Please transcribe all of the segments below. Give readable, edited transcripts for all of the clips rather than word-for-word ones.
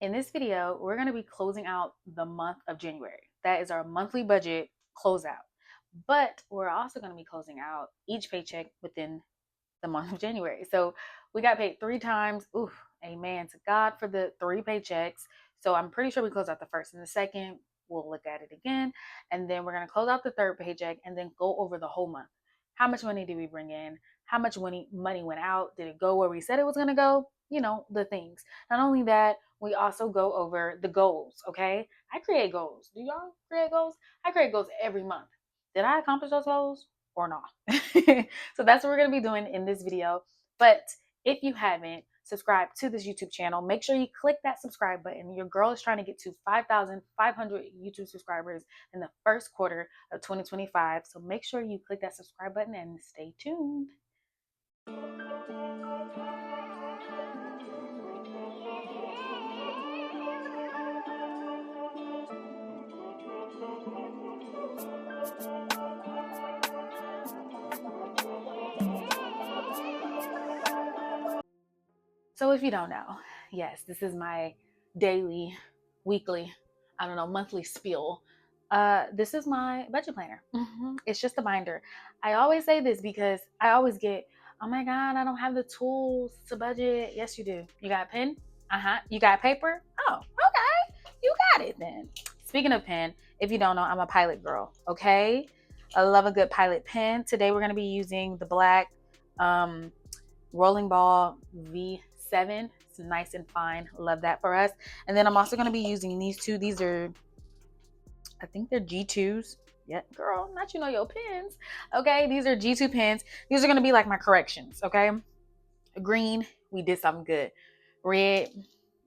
In this video, we're going to be closing out the month of January. That is our monthly budget closeout. But we're also going to be closing out each paycheck within the month of January. So we got paid 3 times. Ooh, amen to God for the 3 paychecks. So I'm pretty sure we closed out the first and the second. We'll look at it again. And then we're going to close out the third paycheck and then go over the whole month. How much money did we bring in? How much money went out? Did it go where we said it was going to go? You know, the things. Not only that, we also go over the goals, okay? I create goals. Do y'all create goals? I create goals every month. Did I accomplish those goals or not? So that's what we're going to be doing in this video. But if you haven't subscribed to this YouTube channel, make sure you click that subscribe button. Your girl is trying to get to 5,500 YouTube subscribers in the first quarter of 2025. So make sure you click that subscribe button and stay tuned. So if you don't know, yes, this is my daily, weekly, monthly spiel. This is my budget planner. It's just a binder. I always say this because I always get, oh my God, I don't have the tools to budget. Yes, you do. You got a pen? You got paper? Oh, okay. You got it then. Speaking of pen, if you don't know, I'm a pilot girl. Okay. I love a good pilot pen. Today we're going to be using the black Rolling Ball V7. It's nice and fine. Love that for us. And then I'm also going to be using these two. These are, I think they're G2s. Yeah, girl, not you know your pens. Okay, these are G2 pens. These are going to be like my corrections. Okay, green, we did something good. Red,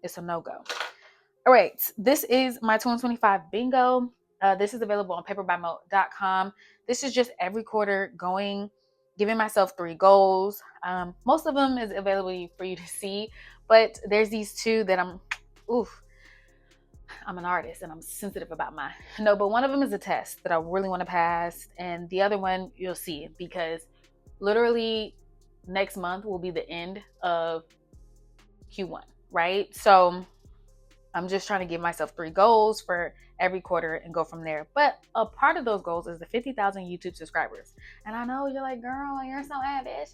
it's a no-go. All right, this is my 2025 bingo. This is available on paperbymode.com. This is just every quarter giving myself 3 goals. Most of them is available for you to see, but there's these 2 that I'm an artist and I'm sensitive about but one of them is a test that I really want to pass, and the other one you'll see because literally next month will be the end of Q1, right? So I'm just trying to give myself 3 goals for every quarter and go from there. But a part of those goals is the 50,000 YouTube subscribers. And I know you're like, girl, you're so ambitious.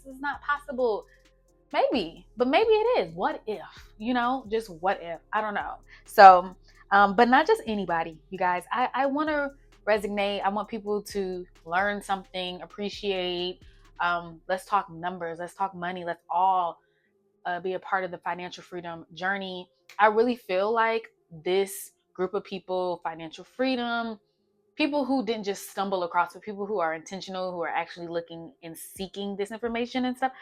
It's not possible. Maybe, but maybe it is. What if? Just what if? I don't know. So, but not just anybody, you guys. I want to resonate. I want people to learn something, appreciate. Let's talk numbers. Let's talk money. Let's all be a part of the financial freedom journey. I really feel like this group of people, financial freedom, people who didn't just stumble across it, people who are intentional, who are actually looking and seeking this information and stuff.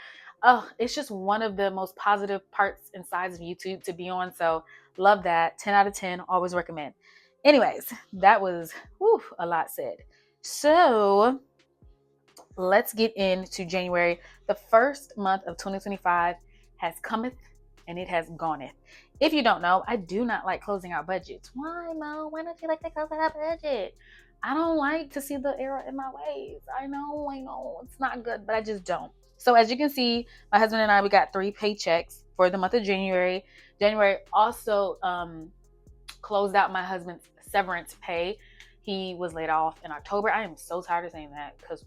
Oh, it's just one of the most positive parts and sides of YouTube to be on. So love that. 10 out of 10, always recommend. Anyways, that was a lot said. So let's get into January. The first month of 2025 has cometh and it has goneth. If you don't know, I do not like closing out budgets. Why, Mo? Why don't you like to close out a budget? I don't like to see the error in my ways. I know, it's not good, but I just don't. So as you can see, my husband and I, we got 3 paychecks for the month of January. January also closed out my husband's severance pay. He was laid off in October. I am so tired of saying that because,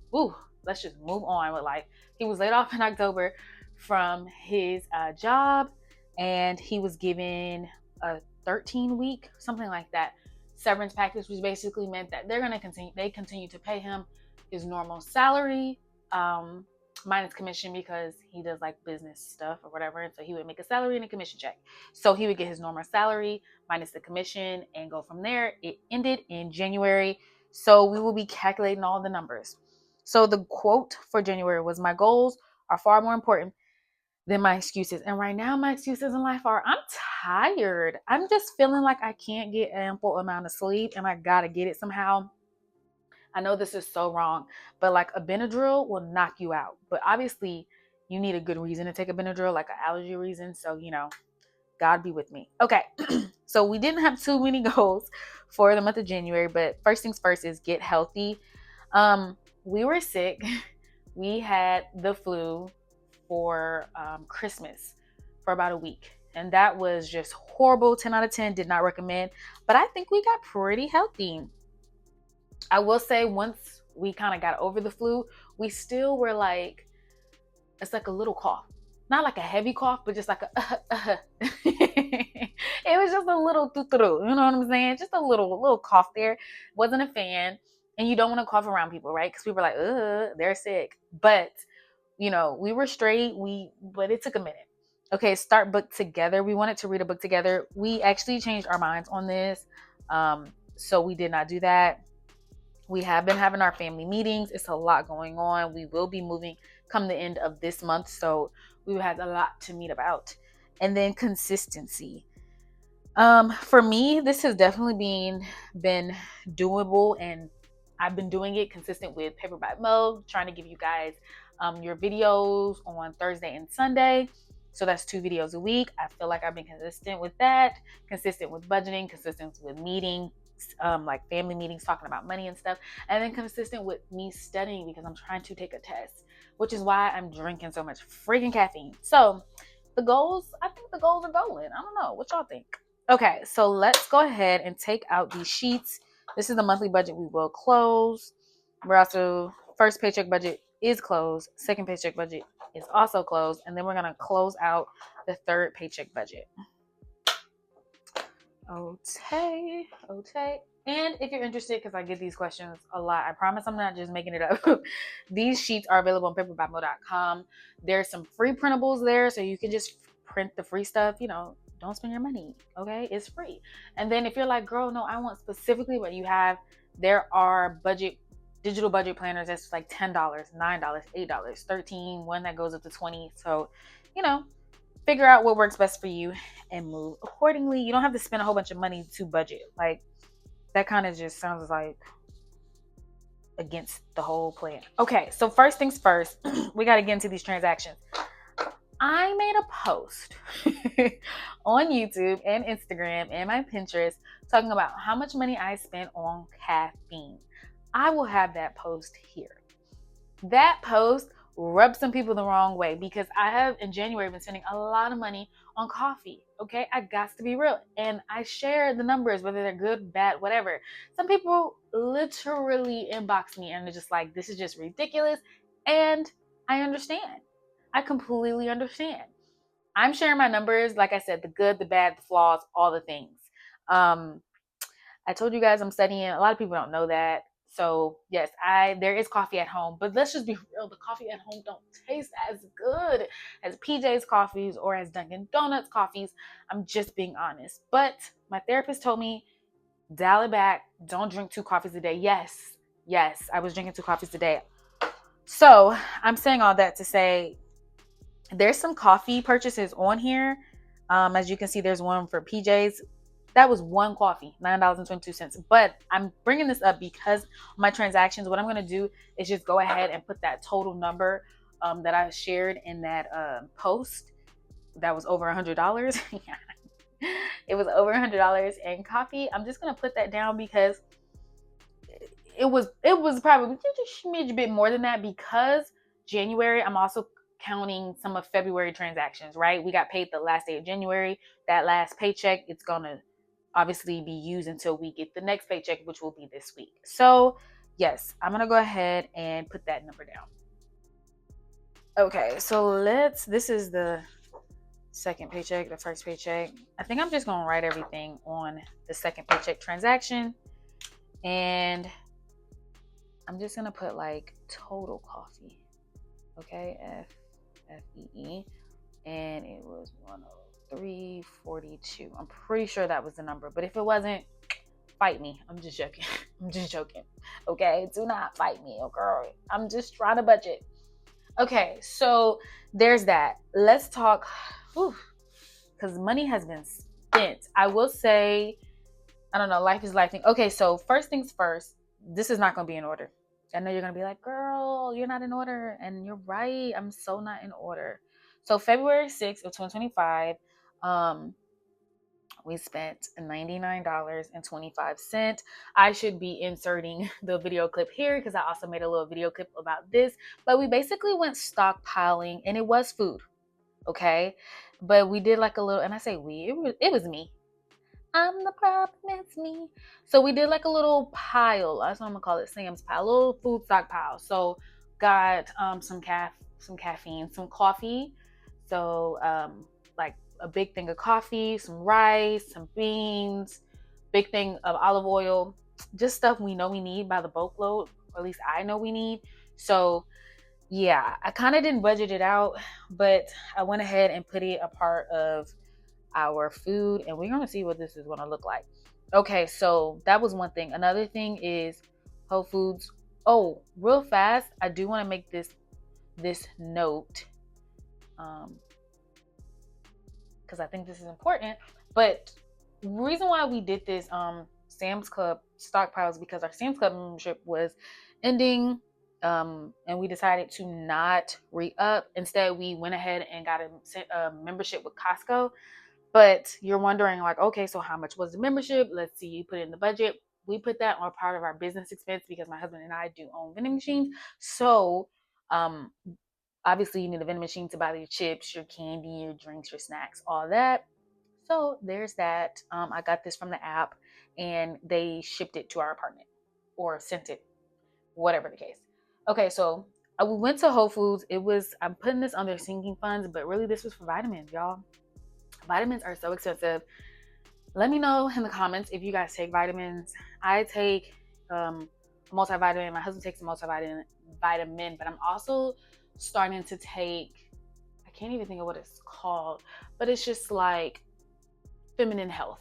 let's just move on with life. He was laid off in October from his job, and he was given a 13-week, something like that, severance package, which basically meant that they continue to pay him his normal salary, minus commission because he does like business stuff or whatever. And so he would make a salary and a commission check. So he would get his normal salary minus the commission and go from there. It ended in January. So we will be calculating all the numbers. So the quote for January was, my goals are far more important than my excuses. And right now my excuses in life are, I'm tired. I'm just feeling like I can't get ample amount of sleep and I gotta get it somehow. I know this is so wrong, but like a Benadryl will knock you out. But obviously you need a good reason to take a Benadryl, like an allergy reason. So, God be with me. Okay. So we didn't have too many goals for the month of January, but first things first is get healthy. We were sick. We had the flu for Christmas for about a week. And that was just horrible. 10 out of 10, did not recommend. But I think we got pretty healthy. I will say once we kind of got over the flu, we still were like, it's like a little cough. Not like a heavy cough, but just like a it was just a little through, you know what I'm saying? Just a little cough there. Wasn't a fan. And you don't want to cough around people, right? Because people are like, they're sick. But we were straight. But it took a minute. Okay, start book together. We wanted to read a book together. We actually changed our minds on this. So we did not do that. We have been having our family meetings. It's a lot going on. We will be moving come the end of this month. So we had a lot to meet about. And then consistency. For me, this has definitely been doable, and I've been doing it consistent with Paper by Mo, trying to give you guys your videos on Thursday and Sunday. So that's 2 videos a week. I feel like I've been consistent with that, consistent with budgeting, consistent with meetings, like family meetings, talking about money and stuff, and then consistent with me studying because I'm trying to take a test, which is why I'm drinking so much freaking caffeine. So I think the goals are going. I don't know. What y'all think? Okay, so let's go ahead and take out these sheets. This is the monthly budget we will close. We're also, first paycheck budget is closed. Second paycheck budget is also closed. And then we're going to close out the third paycheck budget. Okay. And if you're interested, because I get these questions a lot, I promise I'm not just making it up. These sheets are available on paperbymo.com. There's some free printables there, so you can just print the free stuff. Don't spend your money, okay? It's free. And then if you're like, girl, no, I want specifically what you have, there are digital budget planners that's like $10, $9, $8, $13, one that goes up to $20. So, figure out what works best for you and move accordingly. You don't have to spend a whole bunch of money to budget. Like, that kind of just sounds like against the whole plan. Okay, so first things first, we got to get into these transactions. I made a post on YouTube and Instagram and my Pinterest talking about how much money I spent on caffeine. I will have that post here. That post rubbed some people the wrong way because I have in January been spending a lot of money on coffee. Okay, I got to be real. And I share the numbers, whether they're good, bad, whatever. Some people literally inbox me and they're just like, this is just ridiculous. And I understand. I completely understand. I'm sharing my numbers, like I said, the good, the bad, the flaws, all the things. I told you guys I'm studying. A lot of people don't know that. So yes, there is coffee at home, but let's just be real. The coffee at home don't taste as good as PJ's coffees or as Dunkin' Donuts coffees. I'm just being honest. But my therapist told me, dial it back. Don't drink 2 coffees a day. Yes, I was drinking 2 coffees a day. So I'm saying all that to say, there's some coffee purchases on here. As you can see, there's one for PJ's. That was 1 coffee, $9.22. But I'm bringing this up because my transactions, what I'm going to do is just go ahead and put that total number that I shared in that post. That was over $100. It was over $100 in coffee. I'm just going to put that down because it was probably just a smidge bit more than that, because January, I'm also counting some of February transactions, right? We got paid the last day of January. That last paycheck, it's going to obviously be used until we get the next paycheck, which will be this week. So yes, I'm going to go ahead and put that number down. Okay, so this is the second paycheck, the first paycheck. I think I'm just going to write everything on the second paycheck transaction. And I'm just going to put like total coffee. Okay, FEE. And it was 103.42. I'm pretty sure that was the number. But if it wasn't, fight me. I'm just joking. Okay, do not fight me, okay? I'm just trying to budget. Okay, so there's that. Let's talk, because money has been spent. I will say, I don't know, life is life. Okay, so first things first, this is not going to be in order. I know you're going to be like, girl, you're not in order. And you're right. I'm so not in order. So February 6th of 2025, we spent $99.25. I should be inserting the video clip here because I also made a little video clip about this. But we basically went stockpiling, and it was food. Okay. But we did like a little, and I say we, it was me. I'm the problem, it's me. So we did like a little pile. That's what I'm gonna call it, Sam's pile, a little food stockpile. So got some caffeine, some coffee. So like a big thing of coffee, some rice, some beans, big thing of olive oil, just stuff we know we need by the boatload, or at least I know we need. So yeah, I kind of didn't budget it out, but I went ahead and put it a part of our food, and we're gonna see what this is gonna look like. Okay, so that was one thing. Another thing is Whole Foods. Oh, real fast, I do want to make this note, because I think this is important. But the reason why we did this Sam's Club stockpile is because our Sam's Club membership was ending, and we decided to not re-up. Instead, we went ahead and got a membership with Costco. But you're wondering, like, okay, so how much was the membership? Let's see, you put it in the budget. We put that on part of our business expense because my husband and I do own vending machines. So um, obviously you need a vending machine to buy your chips, your candy, your drinks, your snacks, all that. So there's that. I got this from the app, and they shipped it to our apartment or sent it, whatever the case. Okay, so we went to Whole Foods. I'm putting this under sinking funds, but really this was for vitamins, y'all. Vitamins are so expensive. Let me know in the comments if you guys take vitamins. I take a multivitamin. My husband takes a multivitamin, but I'm also starting to take, I can't even think of what it's called, but it's just like feminine health.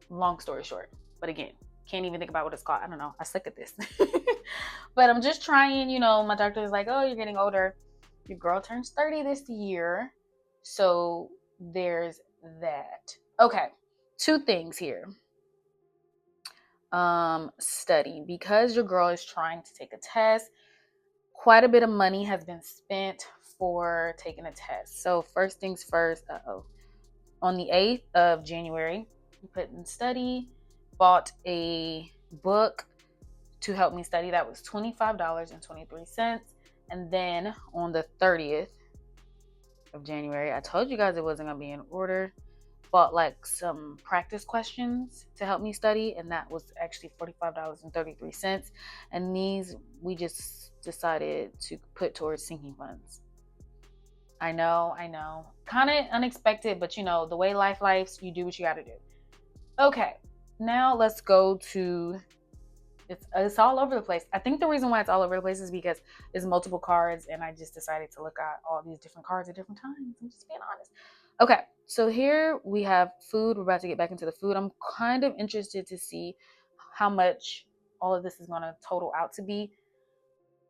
Long story short. But again, can't even think about what it's called. I don't know. I suck at this. But I'm just trying, my doctor is like, oh, you're getting older. Your girl turns 30 this year. So there's that. Okay. Two things here. Study. Because your girl is trying to take a test, quite a bit of money has been spent for taking a test. So first things first, on the 8th of January, we put in study, bought a book to help me study. That was $25.23. And then on the 30th of January, I told you guys it wasn't going to be in order, bought like some practice questions to help me study, and that was actually $45.33. And these we just decided to put towards sinking funds. I know, kind of unexpected, but the way life's, you do what you got to do. Okay, now let's go to, it's all over the place. I think the reason why it's all over the place is because there's multiple cards, and I just decided to look at all these different cards at different times. I'm just being honest. Okay, so here we have food. We're about to get back into the food. I'm kind of interested to see how much all of this is going to total out to be.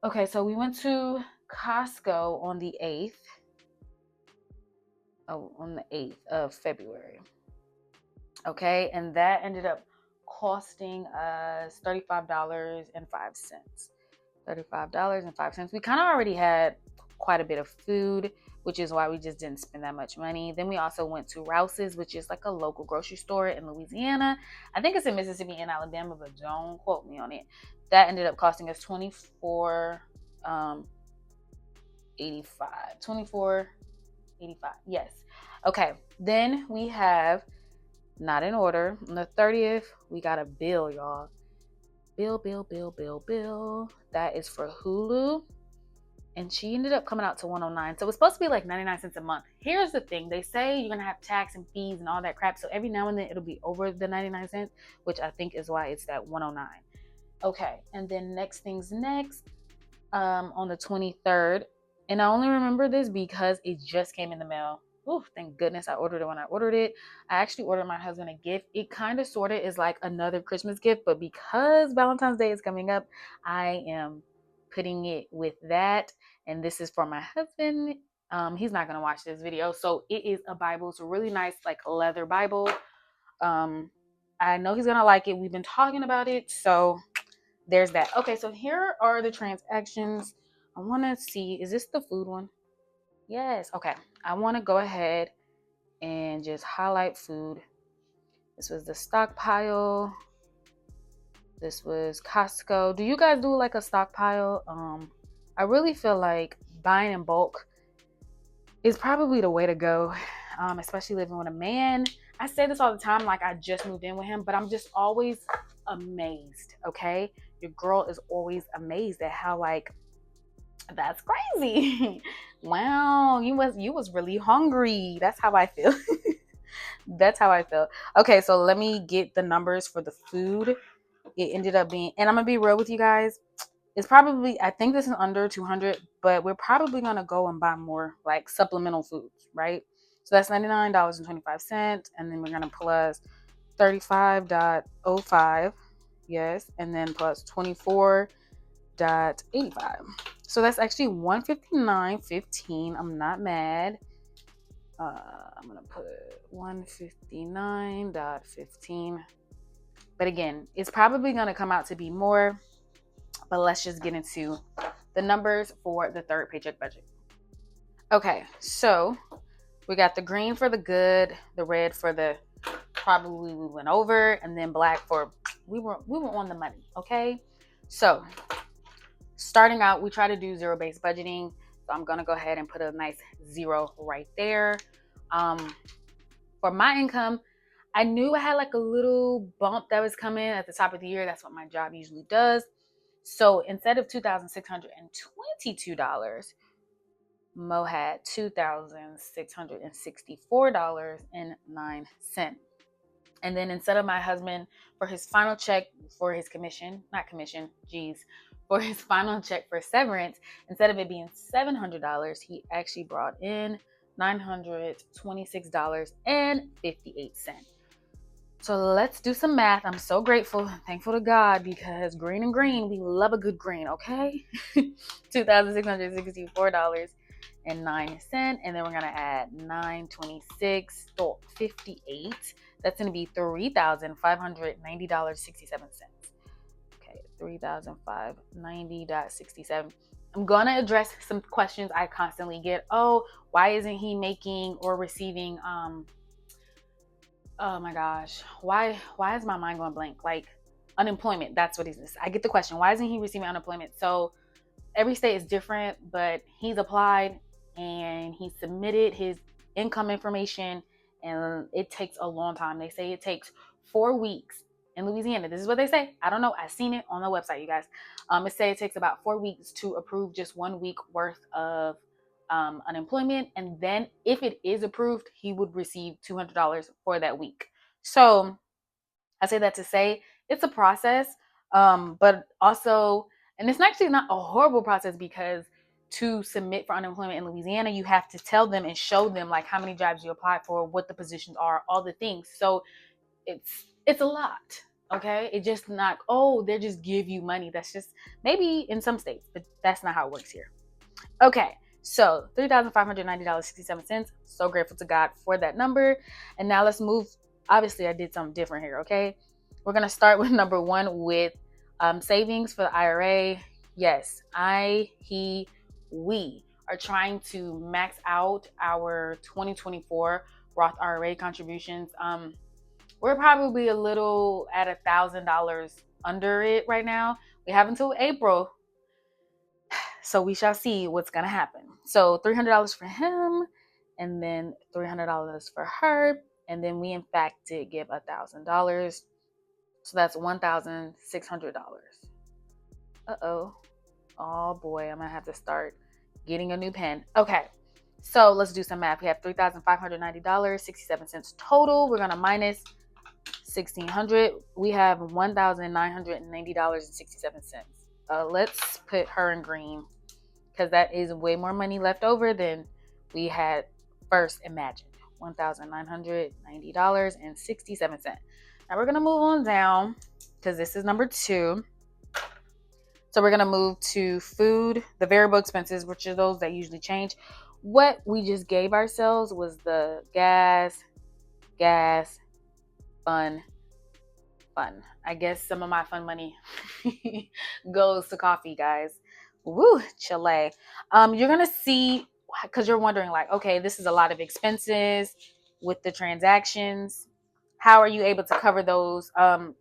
Okay, so we went to Costco on the 8th. On the 8th of February. Okay, and that ended up costing us $35.05. $35.05. We kind of already had quite a bit of food, which is why we just didn't spend that much money. Then we also went to Rouse's, which is like a local grocery store in Louisiana. I think it's in Mississippi and Alabama, but don't quote me on it. That ended up costing us $24.85. $24.85. Yes. Okay. Then we have, not in order, on the 30th, we got a bill, y'all. Bill. That is for Hulu. And she ended up coming out to $109. So it's supposed to be like 99 cents a month. Here's the thing. They say you're going to have tax and fees and all that crap. So every now and then it'll be over the 99 cents, which I think is why it's that 109. Okay. And then next things next, on the 23rd. And I only remember this because it just came in the mail. Oh, thank goodness I ordered it when I ordered it. I actually ordered my husband a gift. It kind of sort of is like another Christmas gift, but because Valentine's Day is coming up, I am putting it with that. And this is for my husband. He's not going to watch this video. So it is a Bible. It's a really nice, like, leather Bible. I know he's going to like it. We've been talking about it. So there's that. Okay, so here are the transactions. I want to see, is this the food one? Yes. Okay. I want to go ahead and just highlight food. This was the stockpile. This was Costco. Do you guys do like a stockpile? I really feel like buying in bulk is probably the way to go, especially living with a man. I say this all the time, like I just moved in with him, but I'm just always amazed. Okay, your girl is always amazed at how like that's crazy. Wow, you was really hungry. That's how I feel. That's how I feel. Okay, so let me get the numbers for the food. It ended up being, and I'm gonna be real with you guys. It's probably, I think this is under 200, but we're probably gonna go and buy more like supplemental foods, right? So that's $99.25, and then we're gonna plus 35.05, yes, and then plus 24.85. So that's actually 159.15. I'm not mad. I'm gonna put 159.15. But again, it's probably gonna come out to be more. But let's just get into the numbers for the third paycheck budget. Okay, so we got the green for the good, the red for the probably we went over, and then black for we were on the money. Okay, so starting out, we try to do zero-based budgeting. So I'm gonna go ahead and put a nice zero right there. For my income, I knew I had like a little bump that was coming at the top of the year. That's what my job usually does. So instead of $2,622, Mo had $2,664.09. And then instead of my husband for his final check for his commission, not commission, geez, for his final check for severance, instead of it being $700, he actually brought in $926.58. So let's do some math. I'm so grateful and thankful to God because green and green, we love a good green, okay? $2,664.09. And then we're going to add 926.58. That's going to be $3,590.67. Okay, $3,590.67. I'm going to address some questions I constantly get. Oh, why isn't he making or receiving oh my gosh, why is my mind going blank? Like unemployment, that's what he's. I get the question, why isn't he receiving unemployment? So every state is different, but he's applied and he submitted his income information, and it takes a long time. They say it takes 4 weeks in Louisiana. This is what they say. I don't know. I've seen it on the website, you guys. It say it takes about 4 weeks to approve just 1 week worth of unemployment, and then if it is approved, he would receive $200 for that week. So I say that to say it's a process, but also, and it's actually not a horrible process because to submit for unemployment in Louisiana, you have to tell them and show them like how many jobs you applied for, what the positions are, all the things. So it's a lot. Okay, it just not, oh, they just give you money. That's just maybe in some states, but that's not how it works here. Okay, so $3,590.67. So grateful to God for that number. And now let's move. Obviously, I did something different here, okay? We're going to start with number one with savings for the IRA. Yes, we are trying to max out our 2024 Roth IRA contributions. We're probably a little at $1,000 under it right now. We have until April, so we shall see what's going to happen. So $300 for him, and then $300 for her. And then we, in fact, did give $1,000. So that's $1,600. Uh-oh. Oh, boy, I'm going to have to start getting a new pen. Okay, so let's do some math. We have $3,590.67 total. We're going to minus $1,600. We have $1,990.67. Let's put her in green because that is way more money left over than we had first imagined. $1,990.67. Now we're going to move on down because this is number two. So we're going to move to food, the variable expenses, which are those that usually change. What we just gave ourselves was the gas, fun. I guess some of my fun money goes to coffee, guys. Woo, Chile. You're going to see, because you're wondering like, okay, this is a lot of expenses with the transactions. How are you able to cover those?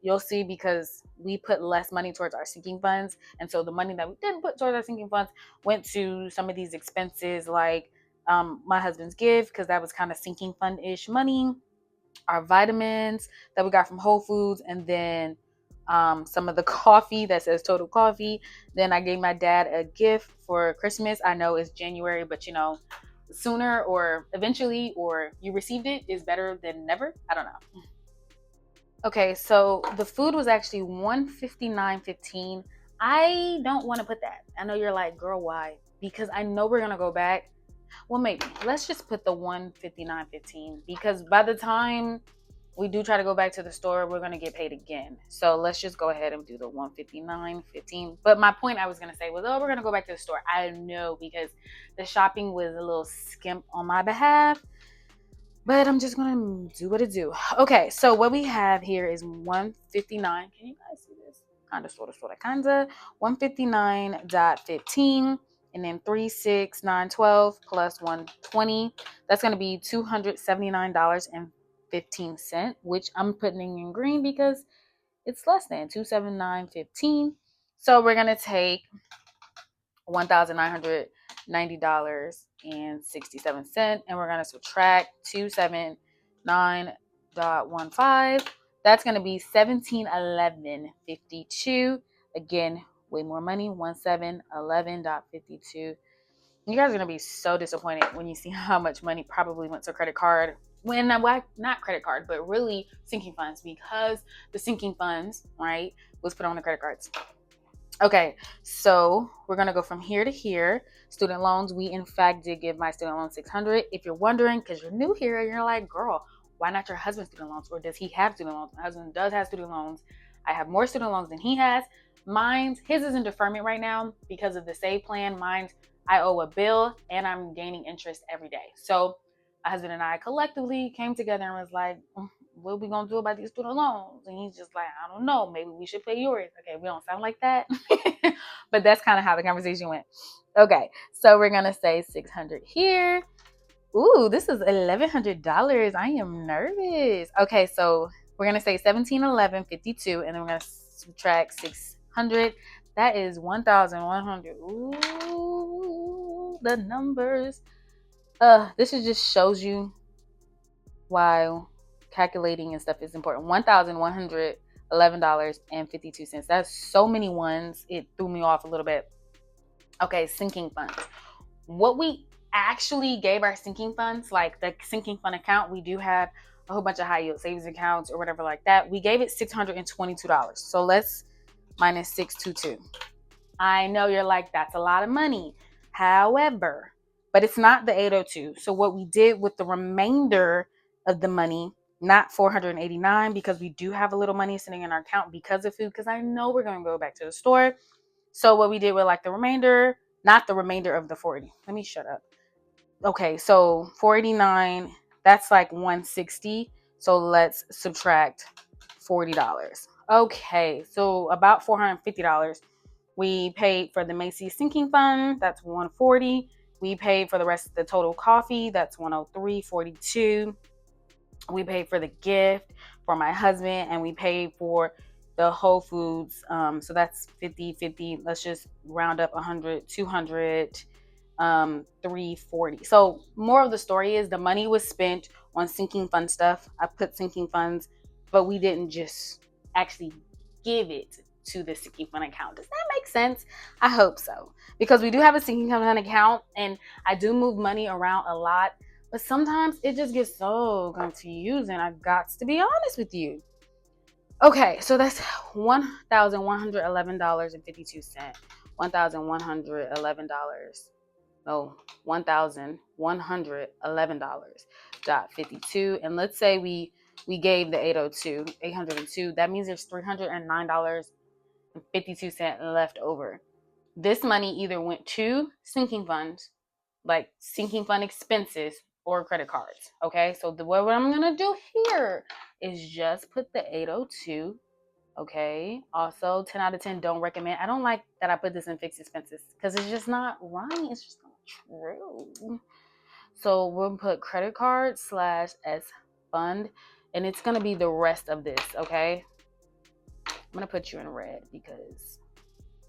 You'll see because we put less money towards our sinking funds. And so the money that we didn't put towards our sinking funds went to some of these expenses like my husband's gift, because that was kind of sinking fund-ish money, our vitamins that we got from Whole Foods, and then some of the coffee that says Total Coffee. Then I gave my dad a gift for Christmas. I know it's January, but sooner or eventually, or you received it, is better than never. I don't know. Okay, so the food was actually $159.15. I don't want to put that. I know you're like, girl, why? Because I know we're gonna go back. Well, maybe let's just put the $159.15, because by the time we do try to go back to the store, we're gonna get paid again. So let's just go ahead and do the $159.15. But my point I was gonna say was, oh, we're gonna go back to the store. I know, because the shopping was a little skimp on my behalf. But I'm just gonna do what it do. Okay, so what we have here is 159. Can you guys see this? Kinda. 159.15, and then 36912 plus 120. That's gonna be $279.15, which I'm putting in green because it's less than 279.15. So we're gonna take $1,990.67, and we're going to subtract 279.15. That's going to be $1,711.52. Again, way more money. 1,711.52. You guys are going to be so disappointed when you see how much money probably went to credit card. When not credit card, but really sinking funds, because the sinking funds, right, was put on the credit cards. Okay, so we're gonna go from here to here. Student loans, we in fact did give my student loan $600. If you're wondering, because you're new here and you're like, girl, why not your husband's student loans? Or does he have student loans? My husband does have student loans. I have more student loans than he has. His is in deferment right now because of the save plan. I owe a bill and I'm gaining interest every day. So my husband and I collectively came together and was like, what are we gonna do about these student loans? And he's just like, I don't know, maybe we should pay yours. Okay, we don't sound like that. But that's kind of how the conversation went. Okay, so we're gonna say 600 here. Ooh, this is $1,100. I am nervous. Okay, so we're gonna say 1711.52, and then we're gonna subtract 600. That is 1,100. Ooh, the numbers. This just shows you why calculating and stuff is important. $1,111.52. That's so many ones. It threw me off a little bit. Okay, sinking funds. What we actually gave our sinking funds, like the sinking fund account, we do have a whole bunch of high yield savings accounts or whatever like that. We gave it $622. So let's minus 622. I know you're like, that's a lot of money. However, but it's not the 802. So what we did with the remainder of the money, not 489, because we do have a little money sitting in our account because of food, because I know we're going to go back to the store. So what we did with like the remainder, not the remainder of the 40. Let me shut up. Okay, so 489, that's like 160. So let's subtract $40. Okay, so about $450. We paid for the Macy's sinking fund, that's $140. We paid for the rest of the Total Coffee, that's $103.42. We paid for the gift for my husband, and we paid for the Whole Foods. So that's 50. Let's just round up 100, 200, 340. So more of the story is the money was spent on sinking fund stuff. I put sinking funds, but we didn't just actually give it to the sinking fund account. Does that make sense? I hope so, because we do have a sinking fund account, and I do move money around a lot. But sometimes it just gets so confusing. I got to be honest with you. Okay, so that's $1,111.52. $1,111. No, $1,111.52. And let's say we gave the 802. That means there's $309.52 left over. This money either went to sinking funds, like sinking fund expenses, or credit cards. Okay, so what I'm gonna do here is just put the 802. Okay, also 10 out of 10 don't recommend. I don't like that I put this in fixed expenses because it's just not right. It's just not true. So we'll put credit card / S fund, and it's gonna be the rest of this. Okay, I'm gonna put you in red because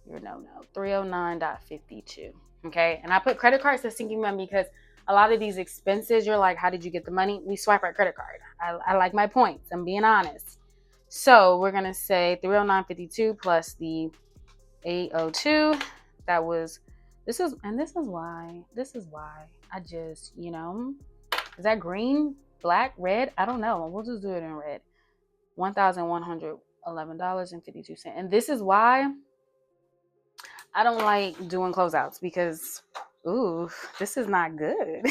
you're no 309.52. Okay, and I put credit cards to sinking fund because a lot of these expenses, you're like, how did you get the money? We swipe our credit card. I like my points. I'm being honest. So we're going to say 309.52 plus the 802. That was, this is why I just, is that green, black, red? I don't know. We'll just do it in red. $1,111.52. And this is why I don't like doing closeouts, because, ooh, this is not good.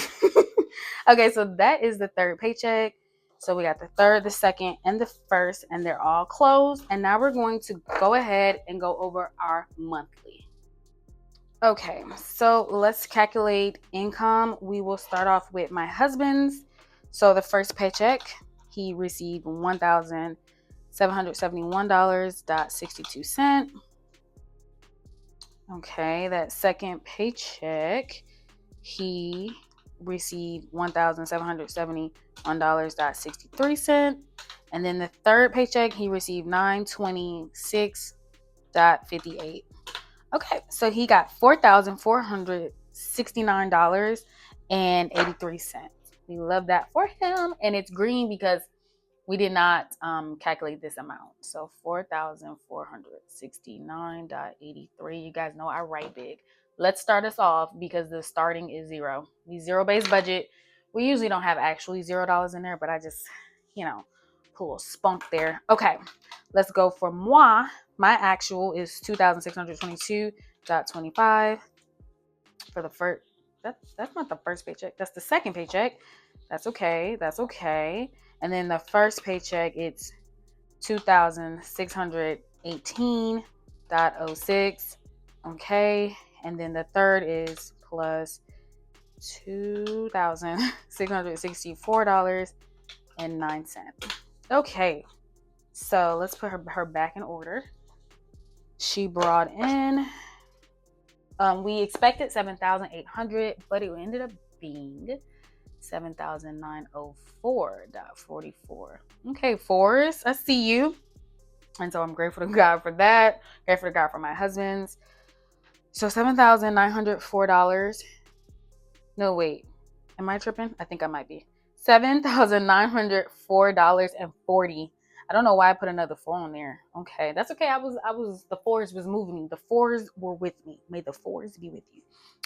Okay, so that is the third paycheck. So we got the third, the second, and the first, and they're all closed. And now we're going to go ahead and go over our monthly. Okay, so let's calculate income. We will start off with my husband's. So the first paycheck, he received $1,771.62. Okay, that second paycheck, he received $1,771.63. And then the third paycheck, he received $926.58. Okay, so he got $4,469.83. We love that for him. And it's green because we did not calculate this amount. So $4,469.83. You guys know I write big. Let's start us off because the starting is zero. The zero-based budget, we usually don't have actually $0 in there, but I just, put a little spunk there. Okay, let's go for moi. My actual is $2,622.25 for the first. That's not the first paycheck. That's the second paycheck. That's okay. And then the first paycheck, it's $2,618.06. Okay. And then the third is plus $2,664.09. Okay. So let's put her back in order. She brought in, we expected $7,800, but it ended up being $7,904.44. Okay, Forrest, I see you. And so I'm grateful to God for that. Grateful to God for my husband's. So $7,904. No, wait. Am I tripping? I think I might be. $7,904.40. I don't know why I put another 4 on there. Okay, that's okay. The fours was moving me. The fours were with me. May the fours be with you.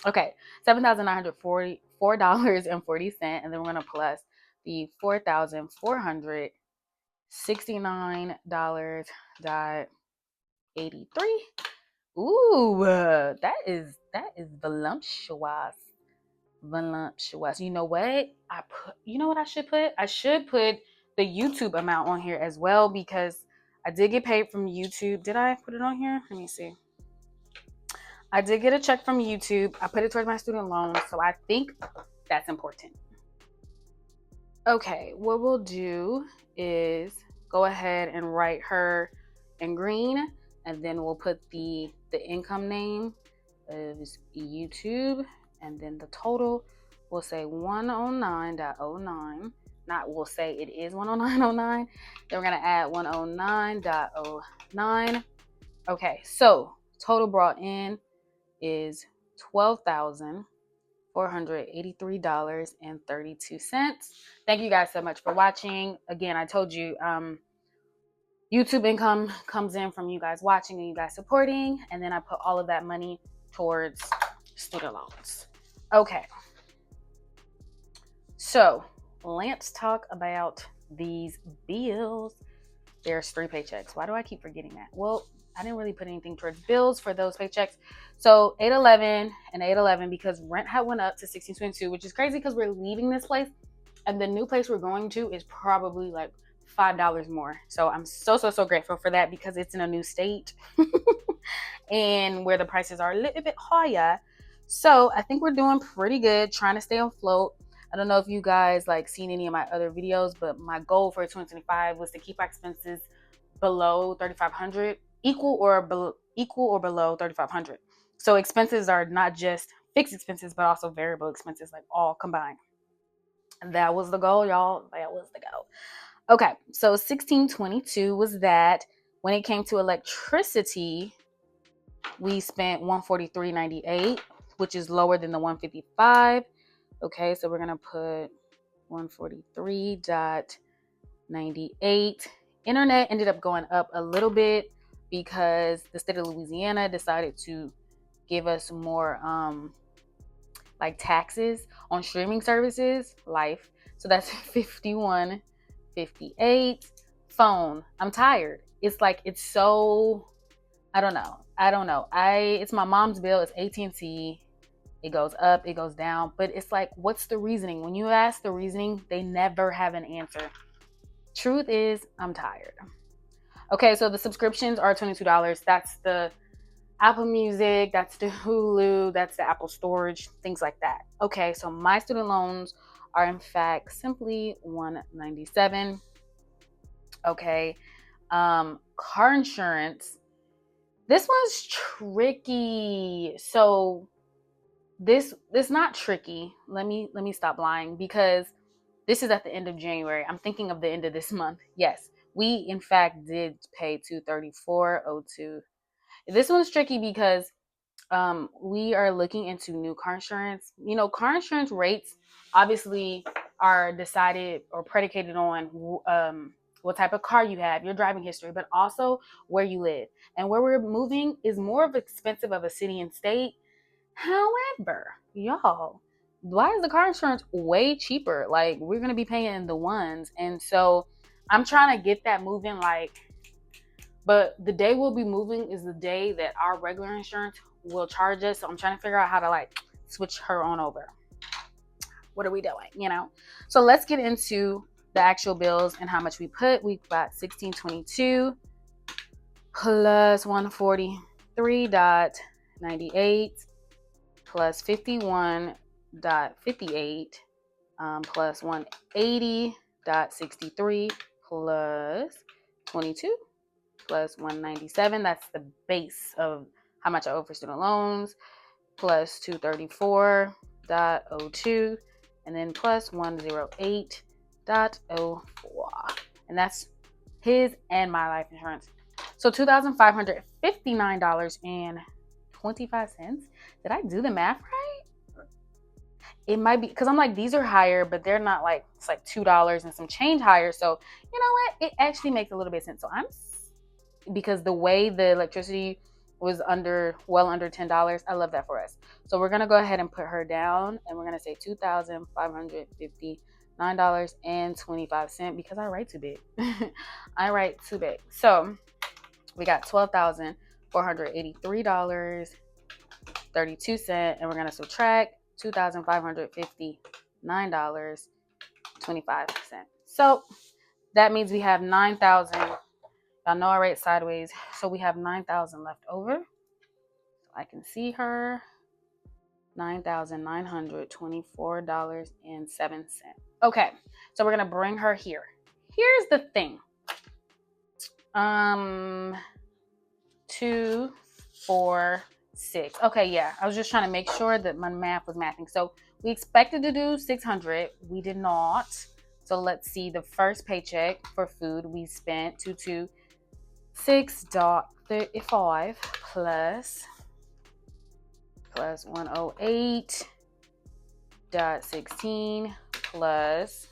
Okay, $7,944.40, and then we're gonna plus the $4,469.83. Ooh, that is voluptuous. You know what? I should put? I should put the YouTube amount on here as well, because I did get paid from YouTube. Did I put it on here? Let me see. I did get a check from YouTube. I put it towards my student loan, so I think that's important. Okay, what we'll do is go ahead and write her in green, and then we'll put the income name of YouTube, and then the total, we'll say 109.09. We'll say it is 109.09. Then we're going to add 109.09. Okay, so total brought in is $12,483.32. Thank you guys so much for watching. Again, I told you, YouTube income comes in from you guys watching and you guys supporting, and then I put all of that money towards student loans. Okay. So let's talk about these bills. There's 3 paychecks. Why do I keep forgetting that? Well, I didn't really put anything towards bills for those paychecks. So 811 and 811, because rent had went up to 1622, which is crazy because we're leaving this place, and the new place we're going to is probably like $5 more. So I'm so grateful for that, because it's in a new state and where the prices are a little bit higher. So I think we're doing pretty good, trying to stay afloat. I don't know if you guys seen any of my other videos, but my goal for 2025 was to keep our expenses below $3,500, equal or below $3,500. So expenses are not just fixed expenses, but also variable expenses, all combined. And that was the goal, y'all. That was the goal. Okay, so 1622 was that. When it came to electricity, we spent $143.98, which is lower than the $155. Okay, so we're gonna put 143.98. Internet ended up going up a little bit because the state of Louisiana decided to give us more like taxes on streaming services, life. So that's 51.58. Phone. I'm tired. It's like it's so I don't know. It's my mom's bill. It's AT&T. It goes up, it goes down, but it's like, what's the reasoning? When you ask the reasoning, they never have an answer. Truth is, I'm tired. Okay, so the subscriptions are $22. That's the Apple Music, that's the Hulu, that's the Apple Storage, things like that. Okay, so my student loans are in fact simply $197. Okay, car insurance. This one's tricky. So this not tricky. Let me stop lying, because this is at the end of January. I'm thinking of the end of this month. Yes, we in fact did pay $234.02. This one's tricky because we are looking into new car insurance. You know, car insurance rates obviously are decided or predicated on what type of car you have, your driving history, but also where you live. And where we're moving is more of expensive of a city and state. However, y'all, why is the car insurance way cheaper? Like, we're gonna be paying the ones, and so I'm trying to get that moving. Like, but the day we'll be moving is the day that our regular insurance will charge us. So I'm trying to figure out how to like switch her on over. What are we doing? You know? So let's get into the actual bills and how much we put. We got $1622 plus 143.98 plus 51.58 plus 180.63 plus 22 plus 197. That's the base of how much I owe for student loans, plus 234.02, and then plus 108.04. And that's his and my life insurance. So $2,559.25. Did I do the math right? It might be, because I'm like, these are higher, but they're not like, it's like $2 and some change higher. So you know what? It actually makes a little bit of sense. So because the way the electricity was well under $10, I love that for us. So we're gonna go ahead and put her down, and we're gonna say $2,559.25 because I write too big. I write too big. So we got $12,483.32, and we're gonna subtract $2,559.25. So that means we have 9,000. Y'all know I write sideways, so we have 9,000 left over. I can see her. $9,924.07. Okay, so we're gonna bring her here. Here's the thing. 2, 4, 6. Okay, yeah. I was just trying to make sure that my math was mathing. So we expected to do 600. We did not. So let's see. The first paycheck for food, we spent $226.35 plus 108.16 plus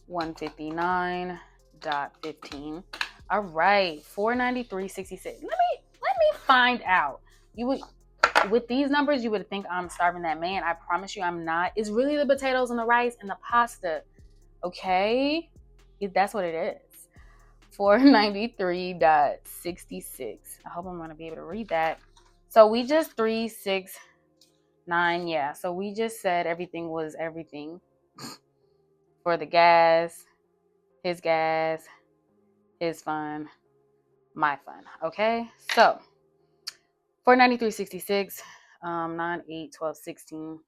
159.15. All right, $493.66. Let me find out. You would, with these numbers, you would think I'm starving that man. I promise you, I'm not. It's really the potatoes and the rice and the pasta. Okay, that's what it is. $493.66. I hope I'm gonna be able to read that. So we just 369. Yeah. So we just said everything was everything for the gas, his fun, my fun. Okay. So $493.66, 9, 8, 12, 16.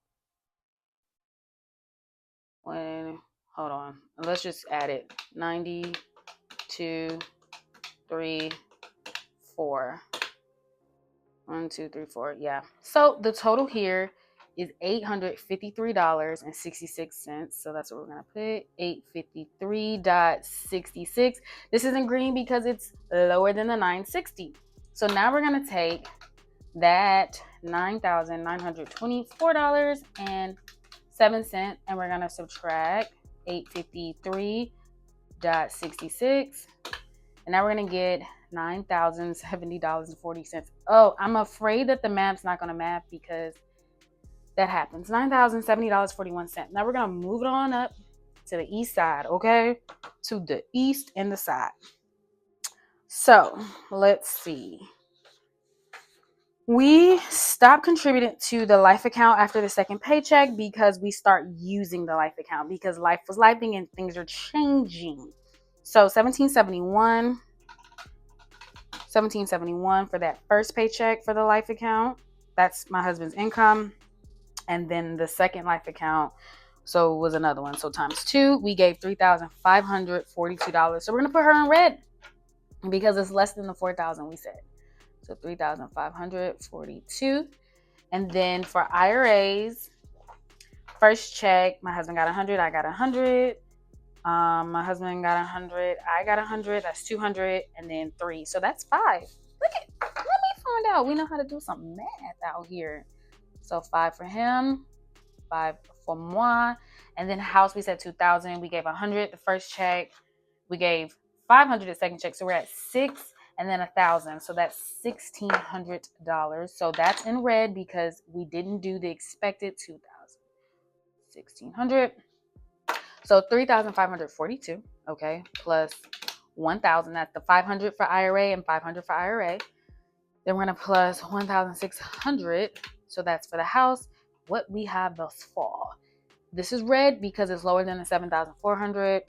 Hold on. Let's just add it. 92, 3, 4. 1, 2, 3, 4. Yeah. So the total here is $853.66. So that's what we're gonna put. $853.66. This isn't green because it's lower than the 960. So now we're gonna take that $9,924.07, and we're gonna subtract 853.66, and now we're gonna get $9,070.40. Oh, I'm afraid that the math's not gonna math because that happens. $9,070.41. Now we're gonna move it on up to the east side, okay? To the east and the side. So let's see. We stop contributing to the life account after the second paycheck because we start using the life account because life was lifing and things are changing. So 1771 for that first paycheck for the life account. That's my husband's income. And then the second life account, so it was another one. So times 2, we gave $3,542. So we're going to put her in red because it's less than the $4,000 we said. So $3,542. And then for IRAs, first check, my husband got 100, I got 100. My husband got 100, I got 100. That's 200, and then 3. So that's 5. Let me find out. We know how to do some math out here. So 5 for him, 5 for moi, and then house we said 2,000. We gave 100 the first check. We gave 500 the second check. So we're at 6. And then 1,000, so that's $1,600. So that's in red because we didn't do the expected 2,000. 1,600. So 3,542. Okay, plus 1,000. That's the 500 for IRA and 500 for IRA. Then we're gonna plus 1,600. So that's for the house. What we have thus far. This is red because it's lower than the 7,400.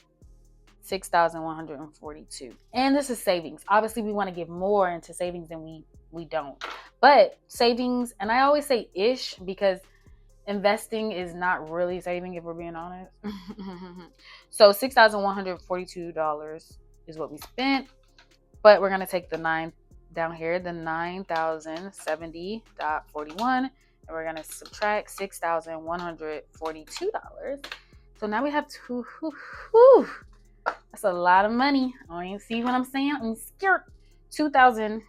6,142. And this is savings. Obviously, we want to give more into savings than we don't. But savings, and I always say ish because investing is not really saving if we're being honest. So $6,142 is what we spent. But we're going to take the 9 down here, the $9,070.41, and we're going to subtract $6,142. So now we have that's a lot of money. I don't even see what I'm saying. I'm scared. 2,000.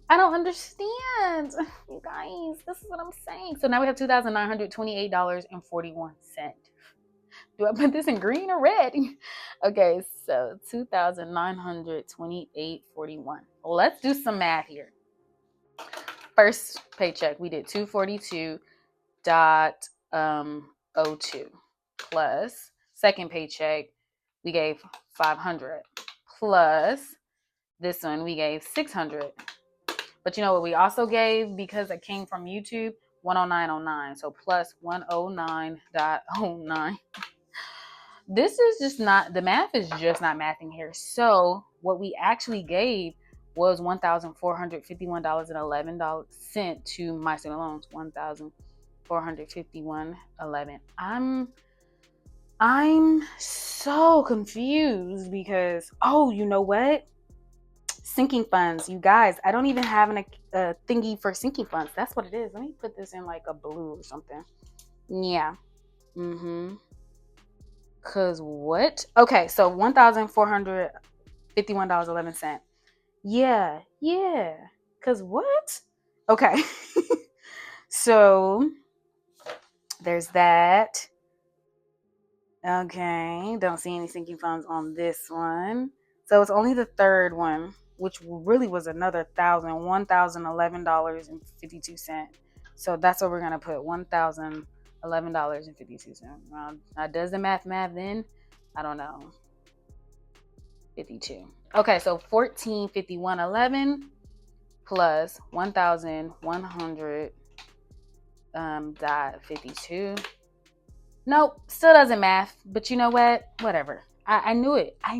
I don't understand. You guys, this is what I'm saying. So now we have $2,928.41. Do I put this in green or red? Okay, so $2,928.41. Let's do some math here. First paycheck, we did 242.02 plus second paycheck, we gave 500 plus this one, we gave 600. But you know what we also gave because it came from YouTube? 109.09. So plus 109.09. This is just not, the math is just not mathing here. So what we actually gave was $1,451.11 to my student loans. $1,451.11. I'm so confused because, oh, you know what? Sinking funds, you guys. I don't even have a thingy for sinking funds. That's what it is. Let me put this in like a blue or something. Yeah. Cause what? Okay, so $1,451.11. Yeah. Cause what? Okay. So there's that. Okay, don't see any sinking funds on this one. So it's only the third one, which really was another $1,011.52. So that's what we're gonna put, $1,011.52. Now does the math then? I don't know. 52. Okay, so 1451.11 plus 1,100.52. Nope, still doesn't math. But you know what? Whatever. I knew it. I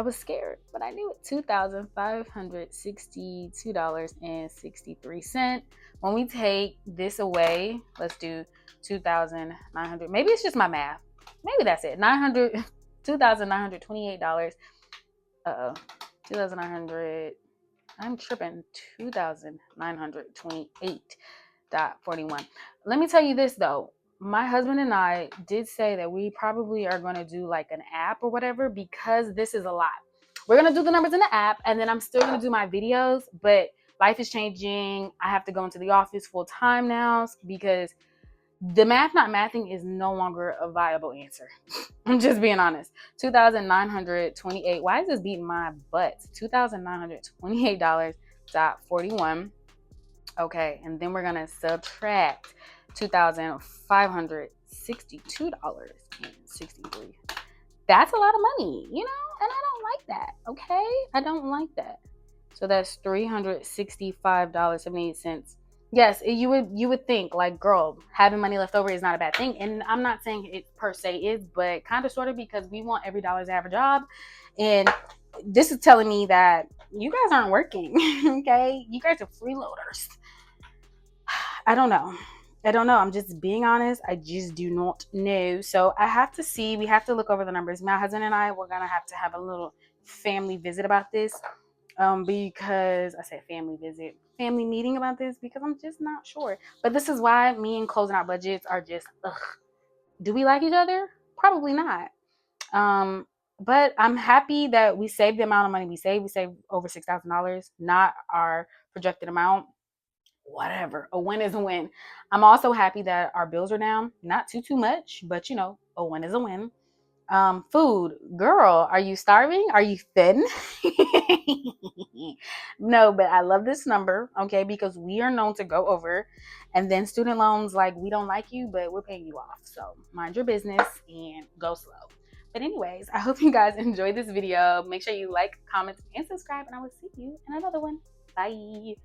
was scared, but I knew it. $2,562.63. When we take this away, let's do 2,900. Maybe it's just my math. Maybe that's it. $2,928. Uh-oh. 2,900. I'm tripping. 2,928.41. Let me tell you this though. My husband and I did say that we probably are going to do like an app or whatever because this is a lot. we're going to do the numbers in the app, and then I'm still going to do my videos, but life is changing. I have to go into the office full time now because the math not mathing is no longer a viable answer. I'm just being honest. $2,928. Why is this beating my butt? $2,928.41. Okay, and then we're gonna subtract $2,562.63. That's a lot of money, you know, and I don't like that. Okay, I don't like that. So that's $365.78. Yes, you would think like, girl, having money left over is not a bad thing, and I'm not saying it per se is, but kind of sort of, because we want every dollar to have a job, and this is telling me that you guys aren't working. Okay, you guys are freeloaders. I don't know. I'm just being honest. I just do not know. So I have to see. We have to look over the numbers. My husband and I, we're gonna have to have a little family visit about this. Because I said family meeting about this, because I'm just not sure. But this is why me and closing out budgets are just, do we like each other? Probably not. But I'm happy that we saved the amount of money we saved. We saved over $6,000, not our projected amount. Whatever. A win is a win. I'm also happy that our bills are down. Not too much, but you know, a win is a win. Food, girl, are you starving? Are you thin? No, but I love this number, okay, because we are known to go over. And then student loans, like, we don't like you, but we're paying you off. So mind your business and go slow. But anyways, I hope you guys enjoyed this video. Make sure you like, comment, and subscribe, and I will see you in another one. Bye.